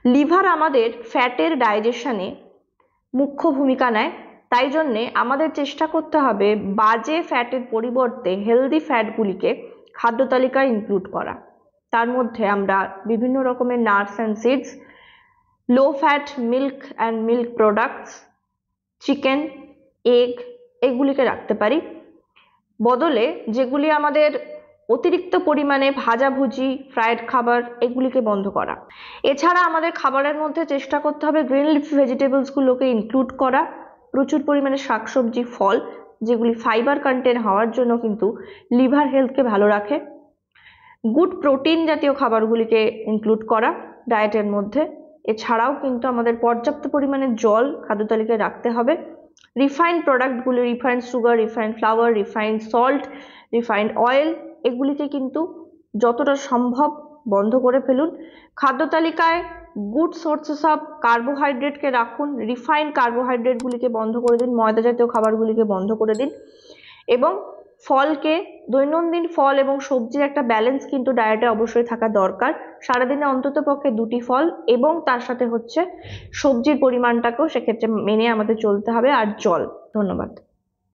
Liver আমাদের ফ্যাটের ডাইজেশনে মুখ্য ভূমিকা নেয়, তাই জন্যে আমাদের চেষ্টা করতে হবে বাজে ফ্যাটের পরিবর্তে হেলদি ফ্যাটগুলিকে খাদ্য তালিকায় ইনক্লুড করা। তার মধ্যে আমরা বিভিন্ন রকমের nuts and seeds, low fat milk and milk products, chicken, egg এগুলিকে রাখতে পারি। বদলে যেগুলি আমাদের অতিরিক্ত পরিমাণে ভাজাভুজি, ফ্রাইড খাবার এগুলিকে বন্ধ করা। এছাড়া আমাদের খাবারের মধ্যে চেষ্টা করতে হবে গ্রিন লিফ ভেজিটেবলসগুলোকে ইনক্লুড করা, প্রচুর পরিমাণে শাকসবজি, ফল, যেগুলি ফাইবার কন্টেন্ট হওয়ার জন্য কিন্তু লিভার হেলথকে ভালো রাখে। গুড প্রোটিন জাতীয় খাবারগুলিকে ইনক্লুড করা ডায়েটের মধ্যে। এছাড়াও কিন্তু আমাদের পর্যাপ্ত পরিমাণে জল খাদ্য তালিকায় রাখতে হবে। রিফাইন্ড প্রোডাক্টগুলি, refined sugar, refined flour, refined salt, refined oil এগুলিকে কিন্তু যতটা সম্ভব বন্ধ করে ফেলুন। খাদ্য তালিকায় গুড সোর্সেস অফ কার্বোহাইড্রেটকে রাখুন, রিফাইন্ড কার্বোহাইড্রেটগুলিকে বন্ধ করে দিন, ময়দা জাতীয় খাবারগুলিকে বন্ধ করে দিন। এবং ফলকে, দৈনন্দিন ফল এবং সবজির একটা ব্যালেন্স কিন্তু ডায়েটে অবশ্যই থাকা দরকার। সারাদিনে অন্তত পক্ষে 2টি ফল এবং তার সাথে হচ্ছে সবজির পরিমাণটাকেও সেক্ষেত্রে মেনে আমাদের চলতে হবে, আর জল। ধন্যবাদ।